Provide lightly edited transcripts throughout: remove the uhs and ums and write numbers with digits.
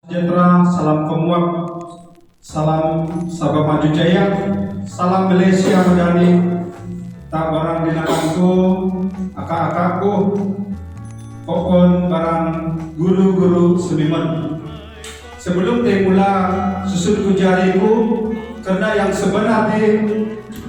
Sejahtera, salam penguat, salam Sabah Maju Jaya, salam Malaysia Madani, tak barang dinakanku, akak-akakku, kokon barang guru-guru seniman. Sebelum mula susun jariku, karena yang sebenarnya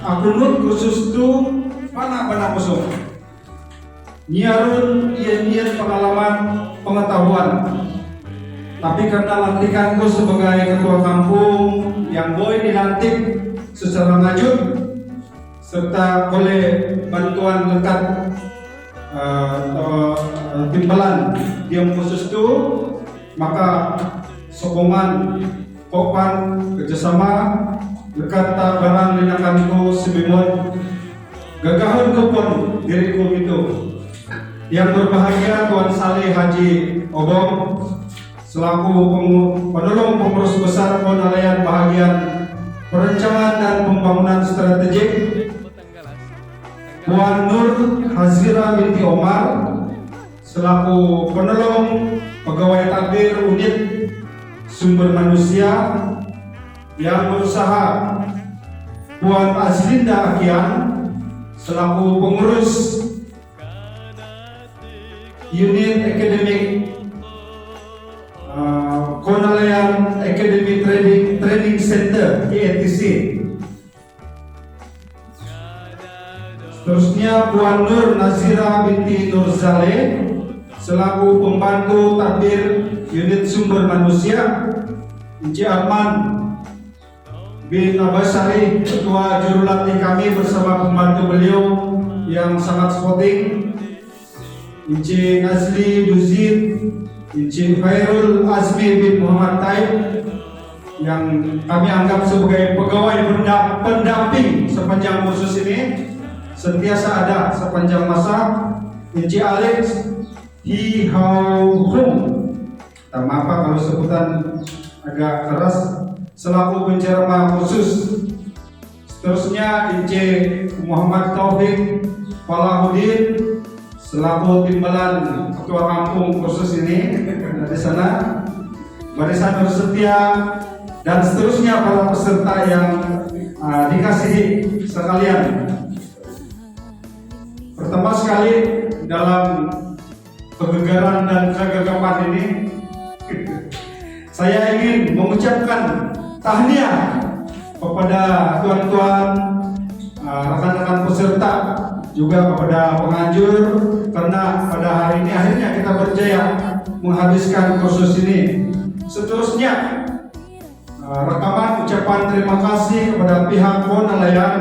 aku nur khusus tu panah kosong. Nyiarun ian pengalaman pengetahuan. Tapi karena lantikanku sebagai ketua kampung yang boleh dilantik secara lanjut serta oleh bantuan lekat timbalan diam khusus itu, maka sokongan kopan kerjasama lekat tak barang linakanku sebimon gagahan kupon diriku itu. Yang berbahagia Tuan Saleh Haji Obong selaku penolong pengurus besar Penilaian Bahagian Perencanaan dan Pembangunan Strategik, Puan Nur Hazira binti Omar selaku penolong pegawai takbir unit sumber manusia yang berusaha, Puan Azlinda Akian selaku pengurus unit akademik Penilaian Academy Training Center (EATC). Seterusnya Puan Nur Nazira binti Nur Zaleh selaku pembantu takbir unit sumber manusia, Encik Arman bin Abasari ketua jurulatih kami bersama pembantu beliau yang sangat sporting, Encik Nazli Duzid, Encik Khairul Azmi bin Muhammad Taib yang kami anggap sebagai pegawai pendamping sepanjang kursus ini, sentiasa ada sepanjang masa, Encik Alex Hi Hau Hung, maaf kalau sebutan agak keras, selaku penceramah khusus. Seterusnya Encik Muhammad Taufik Falahuddin selaku timbalan ketua kampung khusus ini dari sana, barisan bersetia, dan seterusnya para peserta yang dikasihi sekalian. Pertama sekali dalam kegegaran dan kegagapan ini, saya ingin mengucapkan tahniah kepada tuan-tuan, rekan-rekan peserta, juga kepada penganjur, karena pada hari ini akhirnya kita berjaya menghabiskan kursus ini. Seterusnya rekaman ucapan terima kasih kepada pihak Penilaian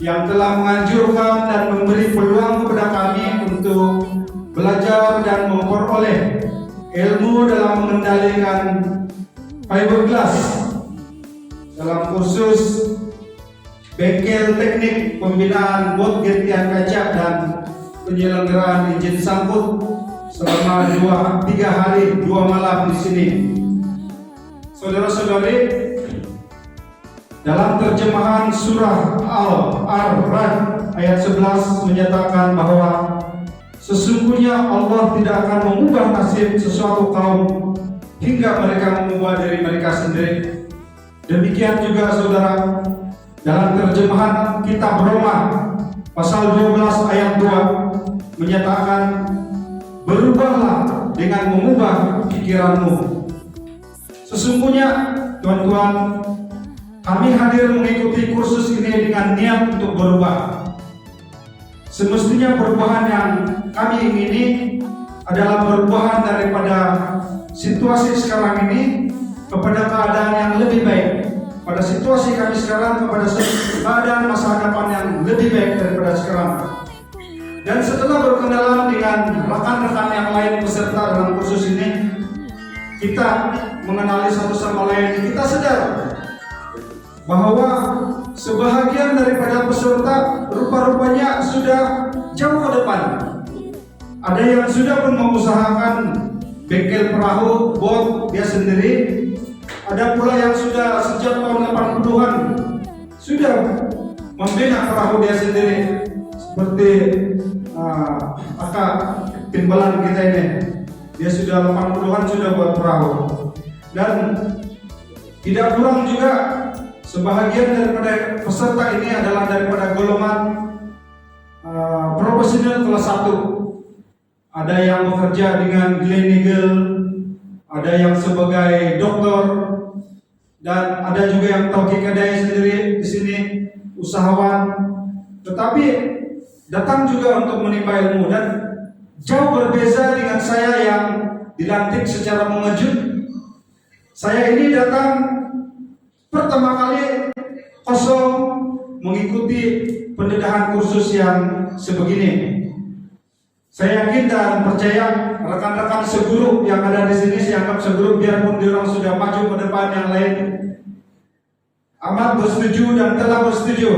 yang telah menganjurkan dan memberi peluang kepada kami untuk belajar dan memperoleh ilmu dalam mengendalikan fiberglass dalam kursus bengkel teknik pembinaan bot gantian kaca dan penyelenggaraan izin sangkut selama 3 hari 2 malam di sini. Saudara-saudari, dalam terjemahan surah Al-Ra'd ayat 11 menyatakan bahwa sesungguhnya Allah tidak akan mengubah nasib sesuatu kaum hingga mereka mengubah diri mereka sendiri. Demikian juga saudara, dalam terjemahan kitab Roma pasal 12 ayat 2 menyatakan, berubahlah dengan mengubah pikiranmu. Sesungguhnya tuan-tuan, kami hadir mengikuti kursus ini dengan niat untuk berubah. Semestinya perubahan yang kami ingini adalah perubahan daripada situasi sekarang ini kepada keadaan yang lebih baik. Pada situasi kami sekarang kepada keadaan masa depan yang lebih baik daripada sekarang. Dan setelah berkenalan dengan rekan-rekan yang lain peserta dalam kursus ini, kita mengenali satu sama lain. Kita sadar bahwa sebahagian daripada peserta rupa-rupanya sudah jauh ke depan. Ada yang sudah pun mengusahakan bengkel perahu bot dia sendiri. Ada pula yang sudah sejak tahun 80-an sudah membina perahu dia sendiri, seperti akak timbalan kita ini. Dia sudah 80-an sudah buat perahu. Dan tidak kurang juga sebahagian daripada peserta ini adalah daripada golongan profesional kelas 1. Ada yang bekerja dengan Gleneagle, ada yang sebagai dokter, dan ada juga yang toki kedai sendiri di sini, usahawan. Tetapi datang juga untuk menimba ilmu, dan jauh berbeza dengan saya yang dilantik secara mengejut. Saya ini datang pertama kali kosong mengikuti pendedahan kursus yang sebegini. Saya yakin dan percaya rekan-rekan seguru yang ada di sini, saya anggap seguru biarpun diorang sudah maju ke depan yang lain, amat bersetuju dan telah bersetuju.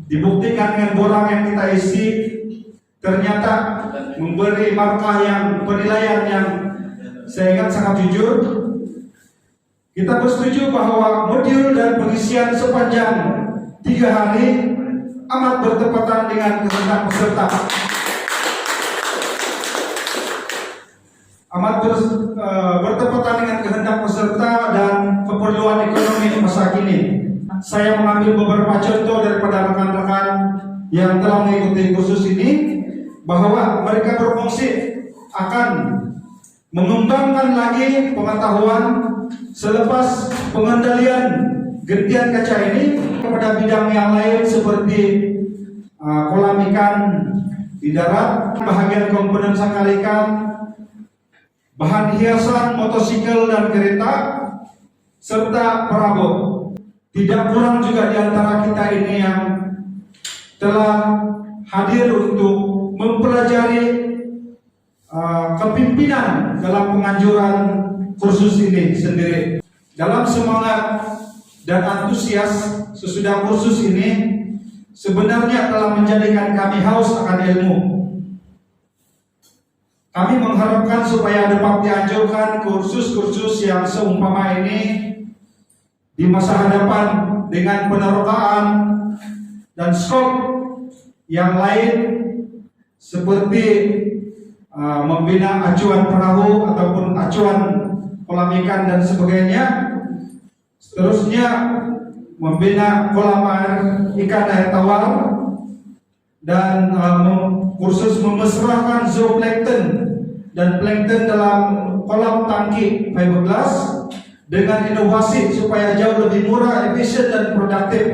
Dibuktikan dengan borang yang kita isi ternyata memberi markah yang penilaian yang saya ingat sangat jujur. Kita bersetuju bahwa modul dan pengisian sepanjang 3 hari amat bertepatan dengan kehendak peserta. Bertepatan dengan kehendak peserta dan keperluan ekonomi masa kini. Saya mengambil beberapa contoh daripada rekan-rekan yang telah mengikuti kursus ini, bahwa mereka berfungsi akan mengembangkan lagi pengetahuan selepas pengendalian gentian kaca ini kepada bidang yang lain seperti kolam ikan di darat, bahagian komponen sangkal ikan, bahan hiasan motosikal dan kereta, serta perabot. Tidak kurang juga di antara kita ini yang telah hadir untuk mempelajari kepimpinan dalam penganjuran kursus ini sendiri. Dalam semangat dan antusias sesudah kursus ini sebenarnya telah menjadikan kami haus akan ilmu. Kami mengharapkan supaya dapat dianjurkan kursus-kursus yang seumpama ini di masa hadapan dengan penerokaan dan skop yang lain seperti membina acuan perahu ataupun acuan kolam ikan dan sebagainya. Seterusnya membina kolam ikan air tawar dan kursus memesrahkan zooplankton dan plankton dalam kolam tangki fiberglass dengan inovasi supaya jauh lebih murah, efisien dan produktif.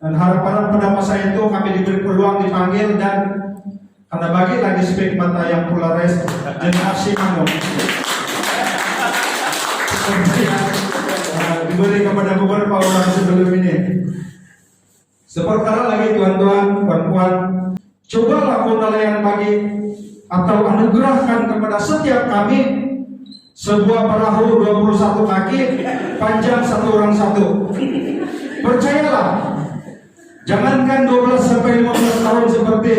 Dan harapan pada masa itu kami diberi peluang dipanggil dan karena bagi lagi spek mata yang polaris generasi mango diberi kepada beberapa orang sebelum ini. Seperkara lagi tuan-tuan, puan-puan, cobalah penilaian bagi atau anugerahkan kepada setiap kami sebuah perahu 21 kaki, panjang 1 orang 1. Percayalah, jangankan 12 sampai 15 tahun seperti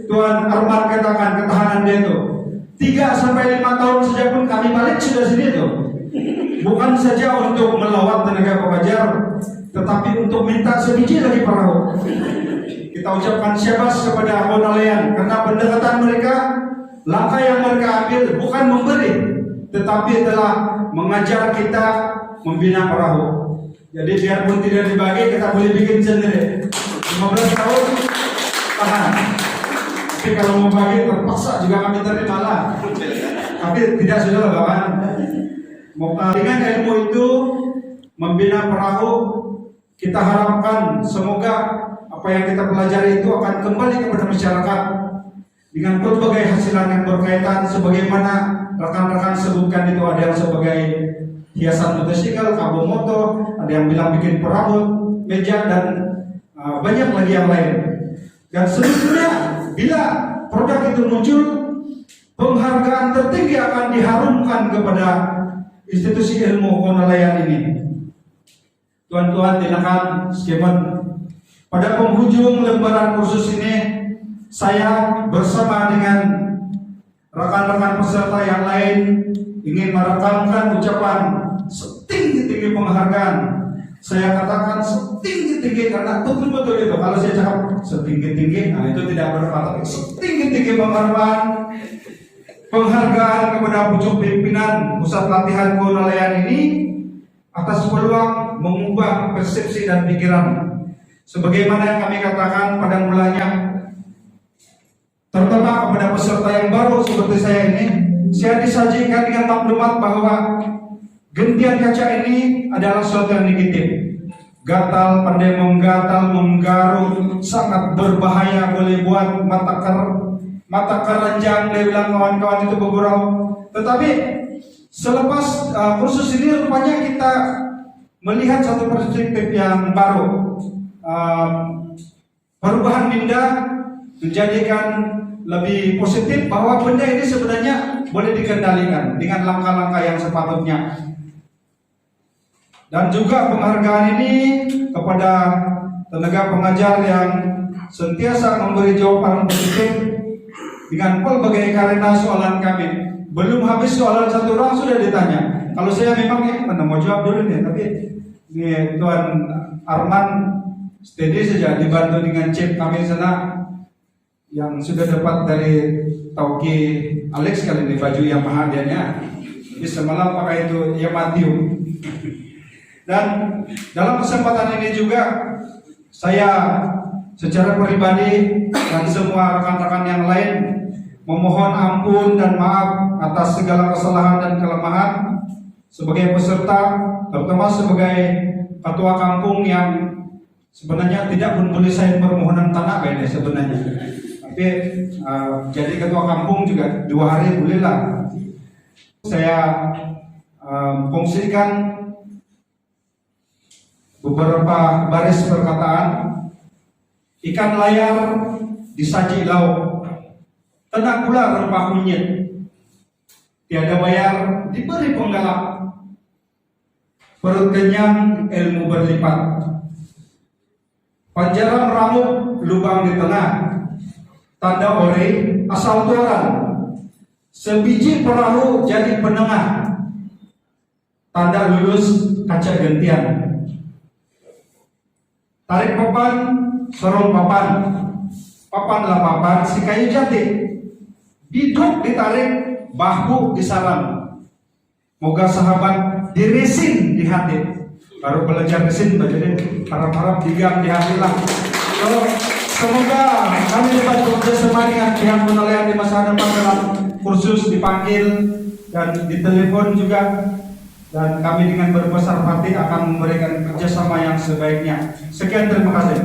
Tuan Arman katakan ketahanan dia itu, 3 sampai 5 tahun saja pun kami balik sudah sini tuh. Bukan saja untuk melawat tenaga pengajar, tetapi untuk minta sebiji lagi perahu. Kita ucapkan syabas kepada Konalean karena pendekatan mereka, langkah yang mereka ambil bukan memberi, tetapi telah mengajar kita membina perahu. Jadi biarpun tidak dibagi, kita boleh bikin sendiri. 15 tahun tahan. Tapi kalau mau bagi terpaksa juga kami terima lah. Tapi tidak sudah kawan. Dengan ilmu itu membina perahu, kita harapkan semoga apa yang kita pelajari itu akan kembali kepada masyarakat dengan berbagai hasilan yang berkaitan sebagaimana rekan-rekan sebutkan itu. Ada yang sebagai hiasan motosikal, kabel moto, ada yang bilang bikin perabot, meja, dan banyak lagi yang lain. Dan selanjutnya bila produk itu muncul, penghargaan tertinggi akan diharumkan kepada institusi ilmu Konalean ini. Tuan-tuan, tindakan skemen. Pada penghujung lembaran kursus ini, saya bersama dengan rekan-rekan peserta yang lain ingin merekamkan ucapan setinggi-tinggi penghargaan. Saya katakan setinggi-tinggi karena betul-betul itu. Kalau saya cakap setinggi-tinggi, nah itu tidak bermanfaat. Setinggi-tinggi penghargaan kepada pucuk pimpinan pusat latihan Konalean ini atas peluang mengubah persepsi dan pikiran. Sebagaimana yang kami katakan pada mulanya, terutama kepada peserta yang baru seperti saya ini, saya disajikan dengan maklumat bahwa gentian kaca ini adalah sesuatu yang negatif. Gatal, pandai menggatal, menggaruk, sangat berbahaya, boleh buat mata keranjang, dia bilang kawan-kawan itu bergurau. Tetapi selepas kursus ini rupanya kita melihat satu perspektif yang baru. Perubahan minda menjadikan lebih positif bahwa benda ini sebenarnya boleh dikendalikan dengan langkah-langkah yang sepatutnya. Dan juga penghargaan ini kepada tenaga pengajar yang sentiasa memberi jawaban positif dengan pelbagai karena soalan kami. Belum habis soalan satu orang sudah ditanya. Kalau saya memang mana mau jawab dulu nih, tapi Tuan Arman steady saja, dibantu dengan chip kami sana yang sudah dapat dari Tauki Alex kali ini baju yang mahadiannya. Jadi semalam pakai itu Yamatiu. Dan dalam kesempatan ini juga saya secara pribadi dan semua rekan-rekan yang lain memohon ampun dan maaf atas segala kesalahan dan kelemahan sebagai peserta, terutama sebagai ketua kampung yang sebenarnya tidak pun boleh saya permohonan tanah ini sebenarnya. Tapi jadi ketua kampung juga 2 hari bolehlah. Saya kongsikan beberapa baris perkataan. Ikan layar disaji lauk, tenang pula rempah kunyit, tiada bayar diberi penggalak, perut kenyang ilmu berlipat, panjaran rambut lubang di tengah, tanda ori asal tuaran, sebiji perahu jadi penengah, tanda lulus kaca gentian. Tarik papan, sorong papan, papanlah papan si kayu jati, biduk ditarik, bahu disalam. Moga sahabat diresin di hati. Baru belajar resin, jadi harap-harap digang di hati lah. So, semoga kami dapat bekerjasama dengan pihak penilaian di masa depan dalam kursus dipanggil dan ditelepon juga. Dan kami dengan berbesar hati akan memberikan kerjasama yang sebaiknya. Sekian, terima kasih.